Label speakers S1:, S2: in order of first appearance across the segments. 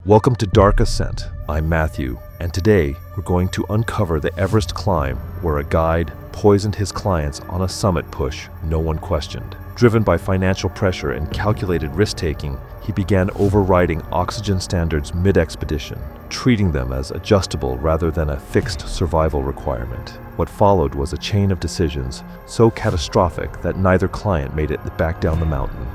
S1: Welcome to Dark Ascent. I'm Matthew, and today we're going to uncover the Everest climb where a guide poisoned his clients on a summit push no one questioned. Driven by financial pressure and calculated risk-taking, he began overriding oxygen standards mid-expedition, treating them as adjustable rather than a fixed survival requirement. What followed was a chain of decisions so catastrophic that neither client made it back down the mountain.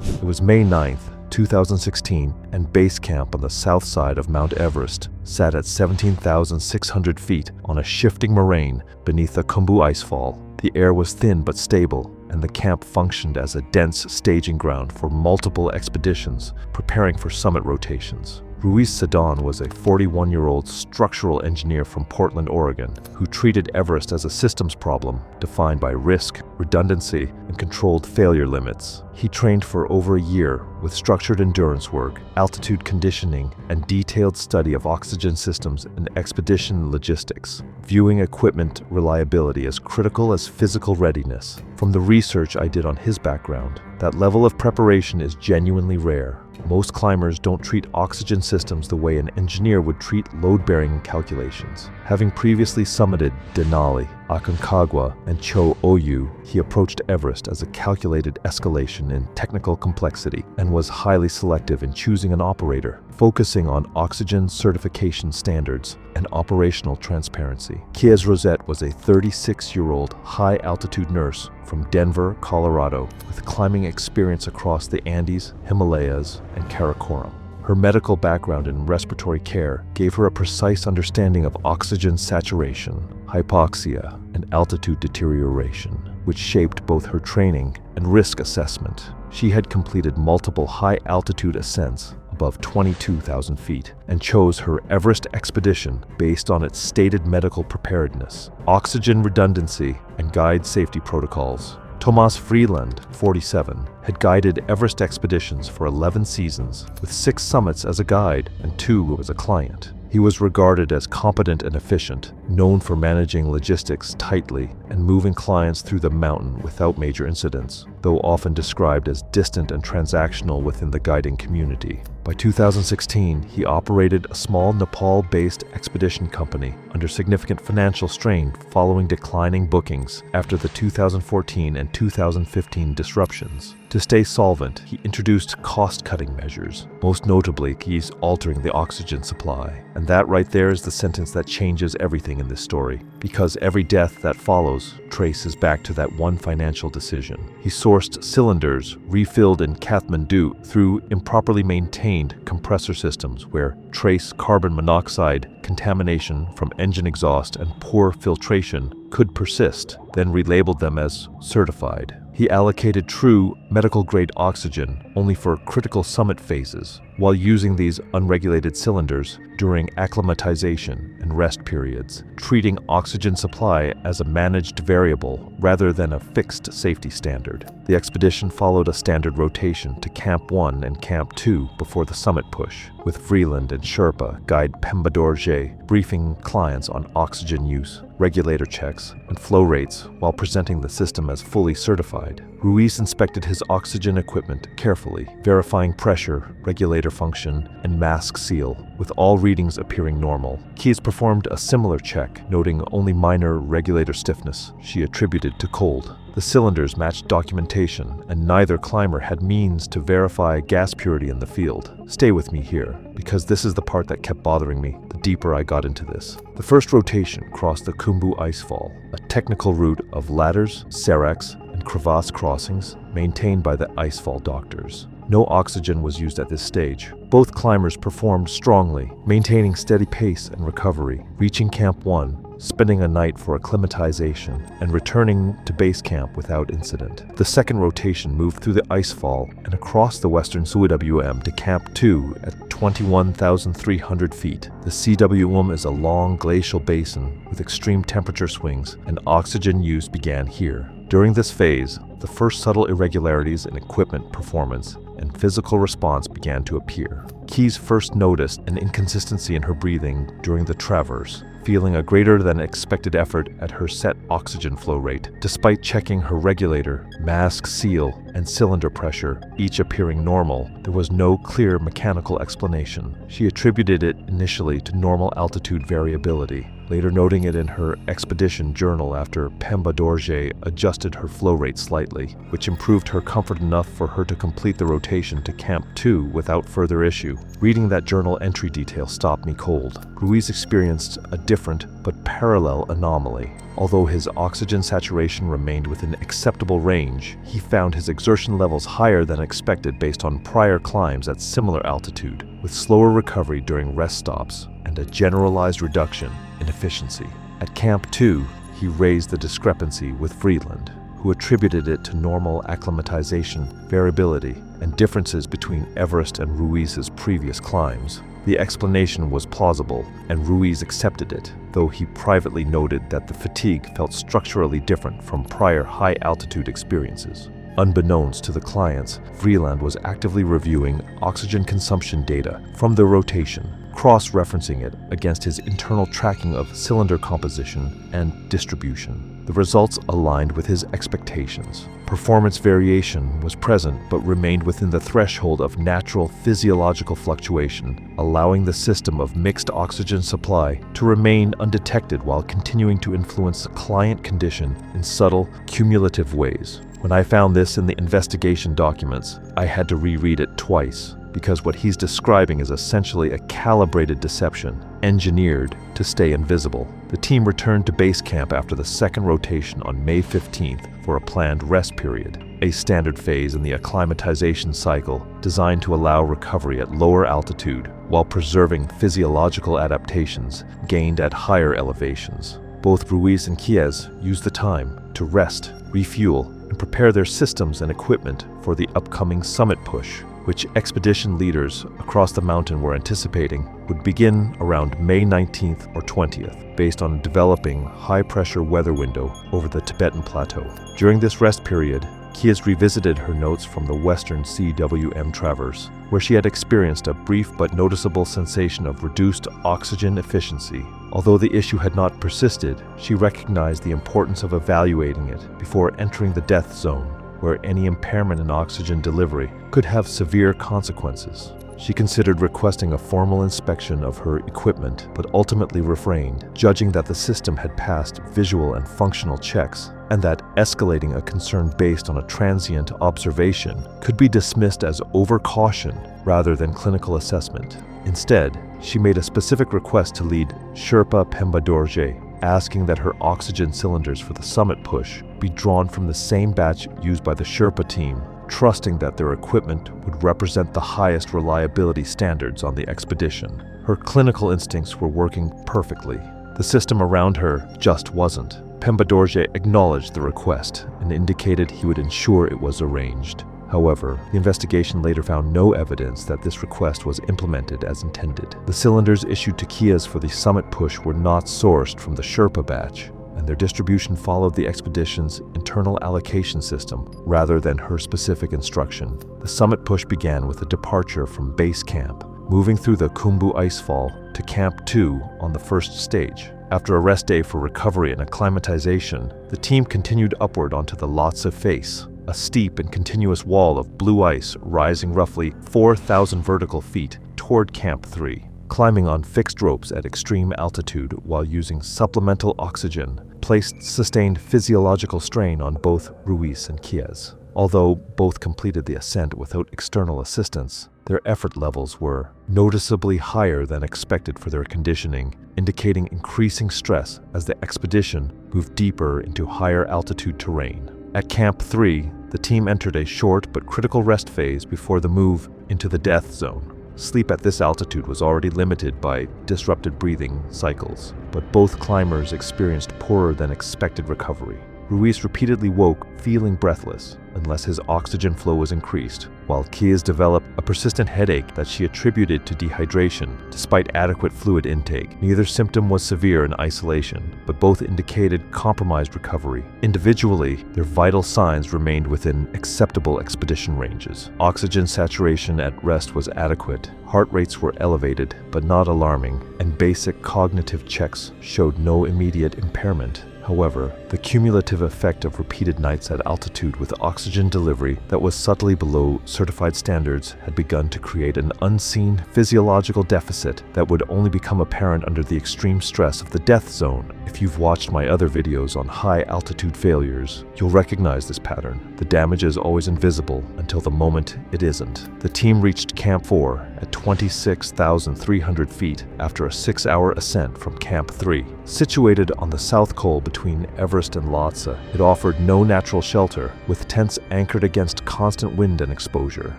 S1: It was May 9th, 2016, and base camp on the south side of Mount Everest sat at 17,600 feet on a shifting moraine beneath the Khumbu icefall. The air was thin but stable, and the camp functioned as a dense staging ground for multiple expeditions preparing for summit rotations. Ruiz Sedan was a 41-year-old structural engineer from Portland, Oregon, who treated Everest as a systems problem defined by risk, redundancy, and controlled failure limits. He trained for over a year with structured endurance work, altitude conditioning, and detailed study of oxygen systems and expedition logistics, viewing equipment reliability as critical as physical readiness. From the research I did on his background, that level of preparation is genuinely rare. Most climbers don't treat oxygen systems the way an engineer would treat load-bearing calculations. Having previously summited Denali, Aconcagua, and Cho Oyu, he approached Everest as a calculated escalation in technical complexity and was highly selective in choosing an operator, focusing on oxygen certification standards and operational transparency. Kies Rosette was a 36-year-old high-altitude nurse from Denver, Colorado, with climbing experience across the Andes, Himalayas, and Karakoram. Her medical background in respiratory care gave her a precise understanding of oxygen saturation, hypoxia, and altitude deterioration, which shaped both her training and risk assessment. She had completed multiple high-altitude ascents above 22,000 feet and chose her Everest expedition based on its stated medical preparedness, oxygen redundancy, and guide safety protocols. Thomas Freeland, 47, had guided Everest expeditions for 11 seasons, with 6 summits as a guide and 2 as a client. He was regarded as competent and efficient, known for managing logistics tightly and moving clients through the mountain without major incidents, though often described as distant and transactional within the guiding community. By 2016, he operated a small Nepal-based expedition company under significant financial strain following declining bookings after the 2014 and 2015 disruptions. To stay solvent, he introduced cost-cutting measures, most notably he's altering the oxygen supply. And that right there is the sentence that changes everything in this story, because every death that follows traces back to that one financial decision. He sourced cylinders refilled in Kathmandu through improperly maintained compressor systems where trace carbon monoxide contamination from engine exhaust and poor filtration could persist, then relabeled them as certified. He allocated true medical-grade oxygen only for critical summit phases, while using these unregulated cylinders during acclimatization and rest periods, treating oxygen supply as a managed variable rather than a fixed safety standard. The expedition followed a standard rotation to Camp 1 and Camp 2 before the summit push, with Freeland and Sherpa guide Pemba Dorje briefing clients on oxygen use, regulator checks, and flow rates while presenting the system as fully certified. Ruiz inspected his oxygen equipment carefully, verifying pressure, regulator function, and mask seal, with all readings appearing normal. Kies performed a similar check, noting only minor regulator stiffness she attributed to cold. The cylinders matched documentation, and neither climber had means to verify gas purity in the field. Stay with me here, because this is the part that kept bothering me the deeper I got into this. The first rotation crossed the Khumbu icefall, a technical route of ladders, seracs, and crevasse crossings maintained by the icefall doctors. No oxygen was used at this stage. Both climbers performed strongly, maintaining steady pace and recovery, reaching Camp 1, spending a night for acclimatization, and returning to base camp without incident. The second rotation moved through the icefall and across the western CWM to Camp 2 at 21,300 feet. The CWM is a long glacial basin with extreme temperature swings, and oxygen use began here. During this phase, the first subtle irregularities in equipment performance and physical response began to appear. Keyes first noticed an inconsistency in her breathing during the traverse, feeling a greater than expected effort at her set oxygen flow rate, despite checking her regulator, mask seal, and cylinder pressure, each appearing normal. There was no clear mechanical explanation. She attributed it initially to normal altitude variability, later noting it in her expedition journal after Pemba Dorje adjusted her flow rate slightly, which improved her comfort enough for her to complete the rotation to Camp 2 without further issue. Reading that journal entry detail stopped me cold. Ruiz experienced a different but parallel anomaly. Although his oxygen saturation remained within acceptable range, he found his exertion levels higher than expected based on prior climbs at similar altitude, with slower recovery during rest stops and a generalized reduction in efficiency. At Camp 2, he raised the discrepancy with Freeland, who attributed it to normal acclimatization, variability, and differences between Everest and Ruiz's previous climbs. The explanation was plausible, and Ruiz accepted it, though he privately noted that the fatigue felt structurally different from prior high-altitude experiences. Unbeknownst to the clients, Freeland was actively reviewing oxygen consumption data from the rotation, cross-referencing it against his internal tracking of cylinder composition and distribution. The results aligned with his expectations. Performance variation was present but remained within the threshold of natural physiological fluctuation, allowing the system of mixed oxygen supply to remain undetected while continuing to influence the client condition in subtle, cumulative ways. When I found this in the investigation documents, I had to reread it twice, because what he's describing is essentially a calibrated deception, engineered to stay invisible. The team returned to base camp after the second rotation on May 15th for a planned rest period, a standard phase in the acclimatization cycle designed to allow recovery at lower altitude while preserving physiological adaptations gained at higher elevations. Both Ruiz and Keyes used the time to rest, refuel, and prepare their systems and equipment for the upcoming summit push, which expedition leaders across the mountain were anticipating would begin around May 19th or 20th, based on a developing high-pressure weather window over the Tibetan Plateau. During this rest period, Keyes revisited her notes from the Western CWM Traverse, where she had experienced a brief but noticeable sensation of reduced oxygen efficiency. Although the issue had not persisted, she recognized the importance of evaluating it before entering the death zone, where any impairment in oxygen delivery could have severe consequences. She considered requesting a formal inspection of her equipment, but ultimately refrained, judging that the system had passed visual and functional checks, and that escalating a concern based on a transient observation could be dismissed as overcaution rather than clinical assessment. Instead, she made a specific request to lead Sherpa Pemba Dorje, asking that her oxygen cylinders for the summit push be drawn from the same batch used by the Sherpa team, trusting that their equipment would represent the highest reliability standards on the expedition. Her clinical instincts were working perfectly. The system around her just wasn't. Pemba Dorje acknowledged the request and indicated he would ensure it was arranged. However, the investigation later found no evidence that this request was implemented as intended. The cylinders issued to Keyes for the summit push were not sourced from the Sherpa batch, and their distribution followed the expedition's internal allocation system rather than her specific instruction. The summit push began with a departure from base camp, moving through the Khumbu Icefall to Camp 2 on the first stage. After a rest day for recovery and acclimatization, the team continued upward onto the Lhotse face, a steep and continuous wall of blue ice rising roughly 4,000 vertical feet toward Camp 3. Climbing on fixed ropes at extreme altitude while using supplemental oxygen placed sustained physiological strain on both Ruiz and Keyes. Although both completed the ascent without external assistance, their effort levels were noticeably higher than expected for their conditioning, indicating increasing stress as the expedition moved deeper into higher altitude terrain. At Camp 3, the team entered a short but critical rest phase before the move into the death zone. Sleep at this altitude was already limited by disrupted breathing cycles, but both climbers experienced poorer than expected recovery. Ruiz repeatedly woke, feeling breathless, unless his oxygen flow was increased, while Kias developed a persistent headache that she attributed to dehydration despite adequate fluid intake. Neither symptom was severe in isolation, but both indicated compromised recovery. Individually, their vital signs remained within acceptable expedition ranges. Oxygen saturation at rest was adequate, heart rates were elevated but not alarming, and basic cognitive checks showed no immediate impairment. However, the cumulative effect of repeated nights at altitude with oxygen delivery that was subtly below certified standards had begun to create an unseen physiological deficit that would only become apparent under the extreme stress of the death zone. If you've watched my other videos on high altitude failures, you'll recognize this pattern. The damage is always invisible until the moment it isn't. The team reached Camp 4 at 26,300 feet after a 6-hour ascent from Camp 3. Situated on the south col between Everest and Lhasa, it offered no natural shelter, with tents anchored against constant wind and exposure.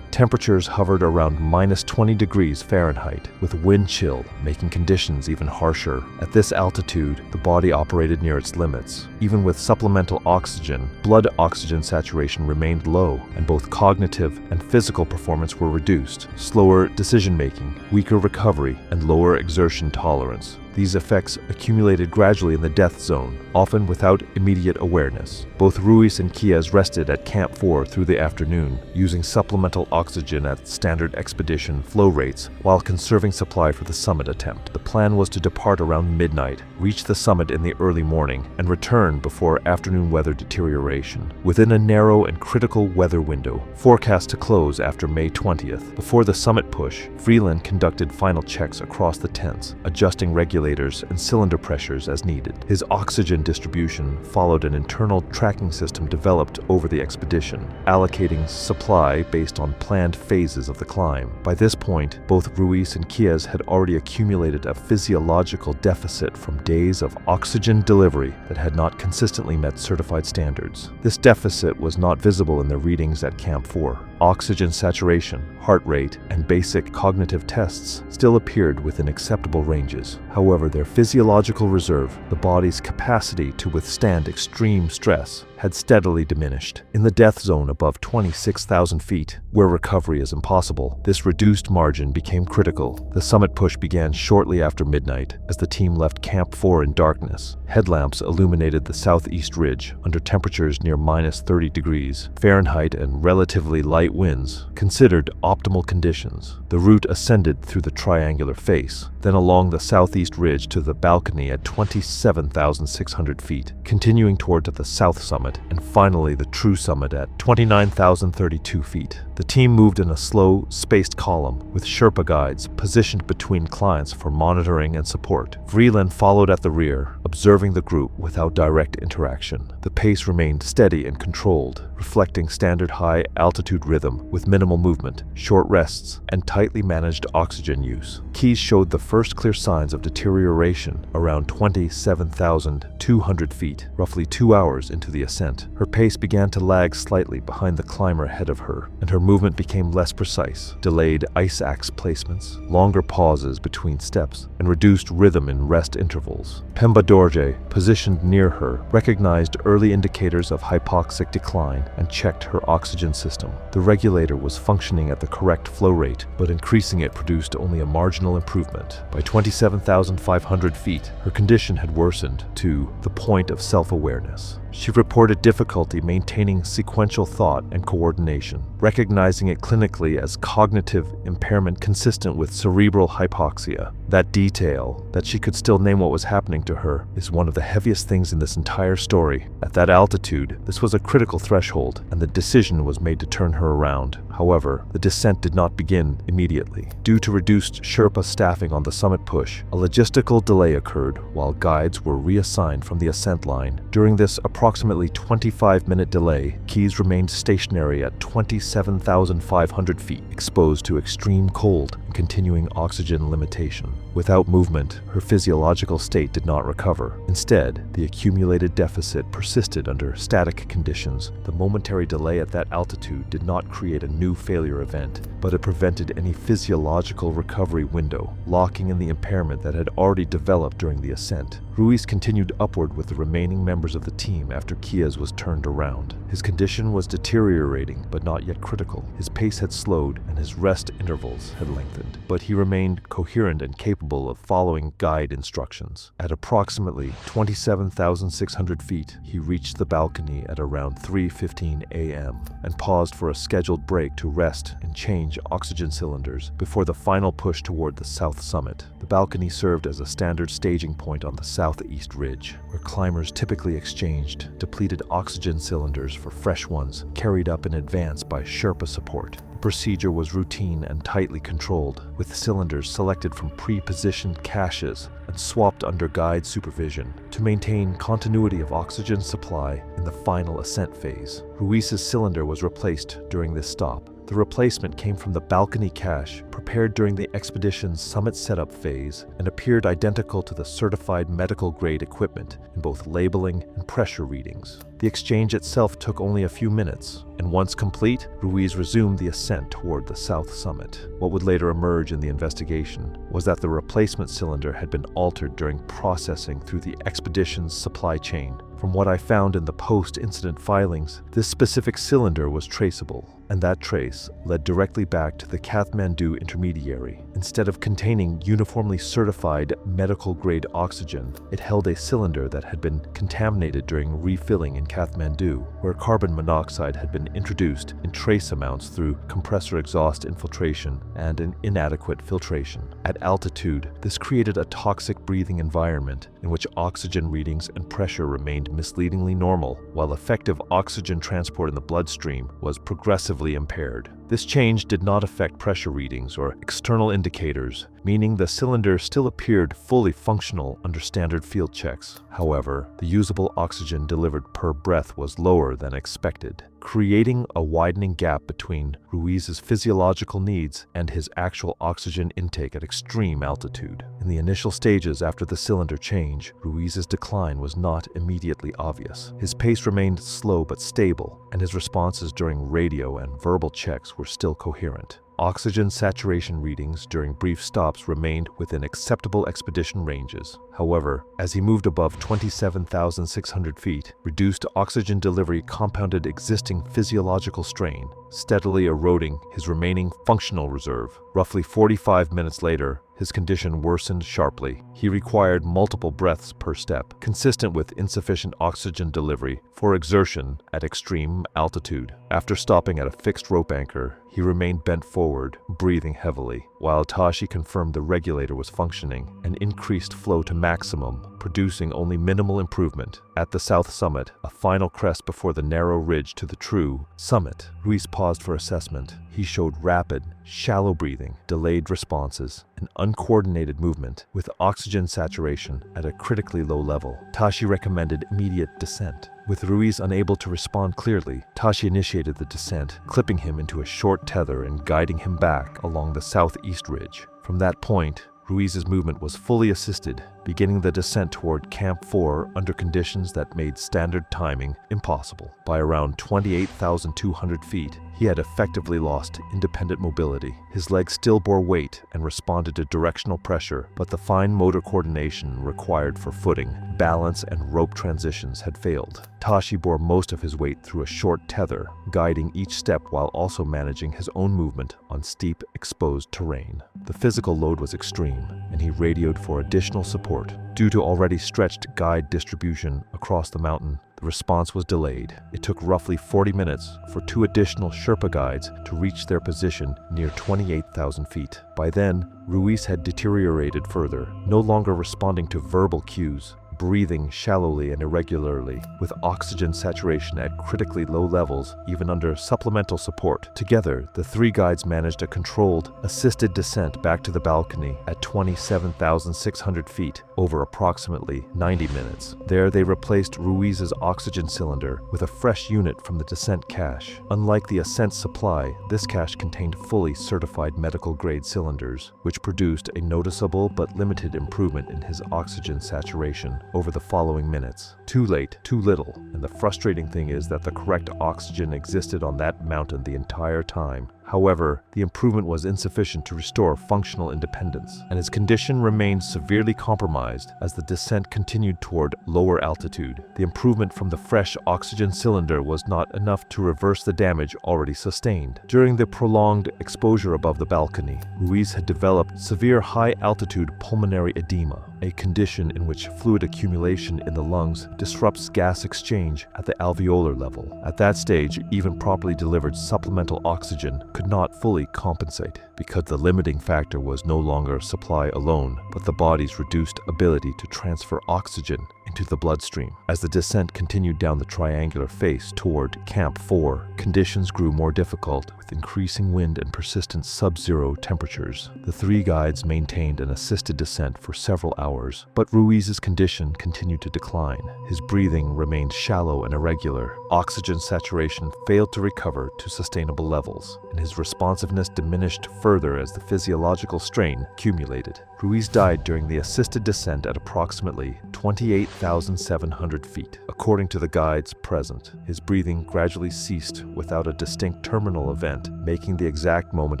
S1: Temperatures hovered around -20 degrees Fahrenheit, with wind chill making conditions even harsher. At this altitude, the body operated near its limits. Even with supplemental oxygen, blood oxygen saturation remained low, and both cognitive and physical performance were reduced. Slower decision-making, weaker recovery, and lower exertion tolerance. These effects accumulated gradually in the death zone, often without immediate awareness. Both Ruiz and Kias rested at Camp 4 through the afternoon, using supplemental oxygen at standard expedition flow rates while conserving supply for the summit attempt. The plan was to depart around midnight, reach the summit in the early morning, and return before afternoon weather deterioration. Within a narrow and critical weather window, forecast to close after May 20th, before the summit push, Freeland conducted final checks across the tents, adjusting regulators and cylinder pressures as needed. His oxygen distribution followed an internal tracking system developed over the expedition, allocating supply based on planned phases of the climb. By this point, both Ruiz and Kias had already accumulated a physiological deficit from days of oxygen delivery that had not consistently met certified standards. This deficit was not visible in their readings at Camp 4. Oxygen saturation, heart rate, and basic cognitive tests still appeared within acceptable ranges. However, their physiological reserve, the body's capacity to withstand extreme stress, had steadily diminished. In the death zone above 26,000 feet, where recovery is impossible, this reduced margin became critical. The summit push began shortly after midnight as the team left Camp 4 in darkness. Headlamps illuminated the southeast ridge under temperatures near -30 degrees Fahrenheit and relatively light winds, considered optimal conditions. The route ascended through the triangular face, then along the southeast ridge to the balcony at 27,600 feet, continuing toward the south summit, and finally the true summit at 29,032 feet. The team moved in a slow, spaced column, with Sherpa guides positioned between clients for monitoring and support. Vreeland followed at the rear, observing the group without direct interaction. The pace remained steady and controlled, reflecting standard high-altitude rhythm with minimal movement, short rests, and tightly managed oxygen use. Keys showed the first clear signs of deterioration around 27,200 feet, roughly 2 hours into the ascent. Her pace began to lag slightly behind the climber ahead of her, and her movement became less precise. Delayed ice axe placements, longer pauses between steps, and reduced rhythm in rest intervals. Pemba Dorje, positioned near her, recognized early indicators of hypoxic decline and checked her oxygen system. The regulator was functioning at the correct flow rate, but increasing it produced only a marginal improvement. By 27,500 feet, her condition had worsened to the point of self-awareness. She reported difficulty maintaining sequential thought and coordination, recognizing it clinically as cognitive impairment consistent with cerebral hypoxia. That detail, that she could still name what was happening to her, is one of the heaviest things in this entire story. At that altitude, this was a critical threshold, and the decision was made to turn her around. However, the descent did not begin immediately. Due to reduced Sherpa staffing on the summit push, a logistical delay occurred while guides were reassigned from the ascent line. During this approximately 25-minute delay, Keys remained stationary at 27,500 feet, exposed to extreme cold and continuing oxygen limitation. Without movement, her physiological state did not recover. Instead, the accumulated deficit persisted under static conditions. The momentary delay at that altitude did not create a new new failure event, but it prevented any physiological recovery window, locking in the impairment that had already developed during the ascent. Ruiz continued upward with the remaining members of the team after Chiaz was turned around. His condition was deteriorating, but not yet critical. His pace had slowed and his rest intervals had lengthened, but he remained coherent and capable of following guide instructions. At approximately 27,600 feet, he reached the balcony at around 3:15 a.m. and paused for a scheduled break to rest and change oxygen cylinders before the final push toward the south summit. The balcony served as a standard staging point on the southeast ridge, where climbers typically exchanged depleted oxygen cylinders for fresh ones carried up in advance by Sherpa support. The procedure was routine and tightly controlled, with cylinders selected from pre-positioned caches and swapped under guide supervision to maintain continuity of oxygen supply in the final ascent phase. Ruiz's cylinder was replaced during this stop. The replacement came from the balcony cache prepared during the expedition's summit setup phase and appeared identical to the certified medical-grade equipment in both labeling and pressure readings. The exchange itself took only a few minutes, and once complete, Ruiz resumed the ascent toward the south summit. What would later emerge in the investigation was that the replacement cylinder had been altered during processing through the expedition's supply chain. From what I found in the post-incident filings, this specific cylinder was traceable, and that trace led directly back to the Kathmandu intermediary. Instead of containing uniformly certified medical-grade oxygen, it held a cylinder that had been contaminated during refilling in Kathmandu, where carbon monoxide had been introduced in trace amounts through compressor exhaust infiltration and an inadequate filtration. At altitude, this created a toxic breathing environment in which oxygen readings and pressure remained misleadingly normal, while effective oxygen transport in the bloodstream was progressively impaired. This change did not affect pressure readings or external indicators, meaning the cylinder still appeared fully functional under standard field checks. However, the usable oxygen delivered per breath was lower than expected, creating a widening gap between Ruiz's physiological needs and his actual oxygen intake at extreme altitude. In the initial stages after the cylinder change, Ruiz's decline was not immediately obvious. His pace remained slow but stable, and his responses during radio and verbal checks were still coherent. Oxygen saturation readings during brief stops remained within acceptable expedition ranges. However, as he moved above 27,600 feet, reduced oxygen delivery compounded existing physiological strain, steadily eroding his remaining functional reserve. Roughly 45 minutes later, his condition worsened sharply. He required multiple breaths per step, consistent with insufficient oxygen delivery for exertion at extreme altitude. After stopping at a fixed rope anchor, he remained bent forward, breathing heavily, while Tashi confirmed the regulator was functioning and increased flow to maximum, producing only minimal improvement. At the south summit, a final crest before the narrow ridge to the true summit, Ruiz paused for assessment. He showed rapid, shallow breathing, delayed responses, and uncoordinated movement, with oxygen saturation at a critically low level. Tashi recommended immediate descent. With Ruiz unable to respond clearly, Tashi initiated the descent, clipping him into a short tether and guiding him back along the southeast ridge. From that point, Ruiz's movement was fully assisted, beginning the descent toward Camp 4 under conditions that made standard timing impossible. By around 28,200 feet, he had effectively lost independent mobility. His legs still bore weight and responded to directional pressure, but the fine motor coordination required for footing, balance, and rope transitions had failed. Tashi bore most of his weight through a short tether, guiding each step while also managing his own movement on steep, exposed terrain. The physical load was extreme, and he radioed for additional support. Due to already stretched guide distribution across the mountain, the response was delayed. It took roughly 40 minutes for 2 additional Sherpa guides to reach their position near 28,000 feet. By then, Ruiz had deteriorated further, no longer responding to verbal cues, breathing shallowly and irregularly, with oxygen saturation at critically low levels even under supplemental support. Together, the 3 guides managed a controlled, assisted descent back to the balcony at 27,600 feet over approximately 90 minutes. There, they replaced Ruiz's oxygen cylinder with a fresh unit from the descent cache. Unlike the Ascent supply, this cache contained fully certified medical-grade cylinders, which produced a noticeable but limited improvement in his oxygen saturation over the following minutes. Too late, too little, and the frustrating thing is that the correct oxygen existed on that mountain the entire time. However, the improvement was insufficient to restore functional independence, and his condition remained severely compromised as the descent continued toward lower altitude. The improvement from the fresh oxygen cylinder was not enough to reverse the damage already sustained. During the prolonged exposure above the balcony, Ruiz had developed severe high-altitude pulmonary edema, a condition in which fluid accumulation in the lungs disrupts gas exchange at the alveolar level. At that stage, even properly delivered supplemental oxygen could not fully compensate, because the limiting factor was no longer supply alone, but the body's reduced ability to transfer oxygen into the bloodstream. As the descent continued down the triangular face toward Camp 4, conditions grew more difficult with increasing wind and persistent sub-zero temperatures. The three guides maintained an assisted descent for several hours, but Ruiz's condition continued to decline. His breathing remained shallow and irregular. Oxygen saturation failed to recover to sustainable levels, and his responsiveness diminished further as the physiological strain accumulated. Ruiz died during the assisted descent at approximately 28,700 feet. According to the guides present, his breathing gradually ceased without a distinct terminal event, making the exact moment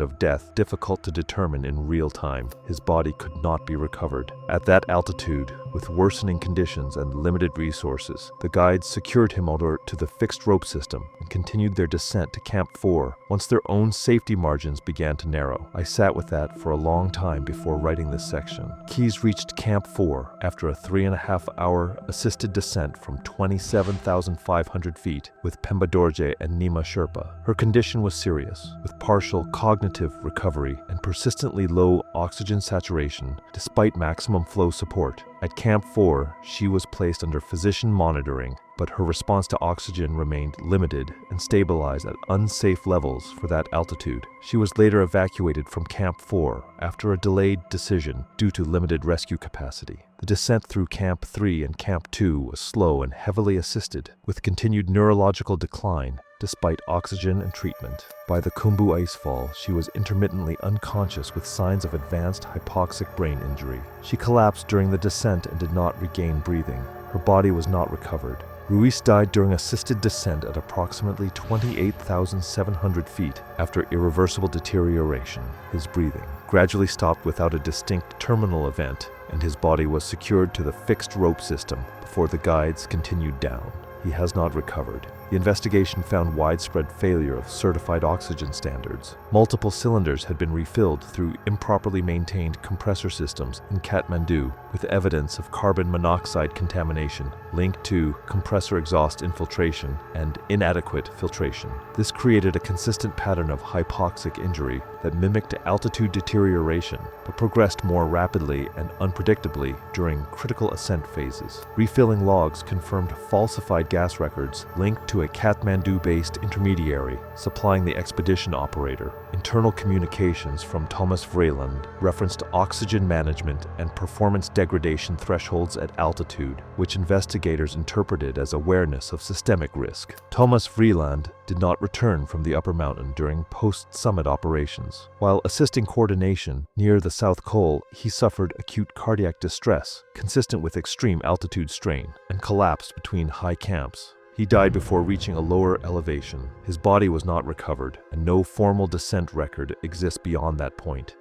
S1: of death difficult to determine in real time. His body could not be recovered. At that altitude, with worsening conditions and limited resources, the guides secured him alert to the fixed rope system and continued their descent to Camp 4 once their own safety margins began to narrow. I sat with that for a long time before writing this section. Keys reached Camp 4 after a 3.5-hour assisted descent from 27,500 feet with Pemba Dorje and Nima Sherpa. Her condition was serious, with partial cognitive recovery and persistently low oxygen saturation despite maximum flow support. At Camp 4, she was placed under physician monitoring, but her response to oxygen remained limited and stabilized at unsafe levels for that altitude. She was later evacuated from Camp 4 after a delayed decision due to limited rescue capacity. The descent through Camp 3 and Camp 2 was slow and heavily assisted, with continued neurological decline despite oxygen and treatment. By the Khumbu icefall, she was intermittently unconscious with signs of advanced hypoxic brain injury. She collapsed during the descent and did not regain breathing. Her body was not recovered. Ruiz died during assisted descent at approximately 28,700 feet after irreversible deterioration. His breathing gradually stopped without a distinct terminal event, and his body was secured to the fixed rope system before the guides continued down. He has not recovered. The investigation found widespread failure of certified oxygen standards. Multiple cylinders had been refilled through improperly maintained compressor systems in Kathmandu, with evidence of carbon monoxide contamination linked to compressor exhaust infiltration and inadequate filtration. This created a consistent pattern of hypoxic injury that mimicked altitude deterioration, but progressed more rapidly and unpredictably during critical ascent phases. Refilling logs confirmed falsified gas records linked to a Kathmandu-based intermediary supplying the expedition operator. Internal communications from Thomas Vreeland referenced oxygen management and performance degradation thresholds at altitude, which investigators interpreted as awareness of systemic risk. Thomas Vreeland did not return from the upper mountain during post-summit operations. While assisting coordination near the South Col, he suffered acute cardiac distress consistent with extreme altitude strain and collapsed between high camps. He died before reaching a lower elevation. His body was not recovered, and no formal descent record exists beyond that point.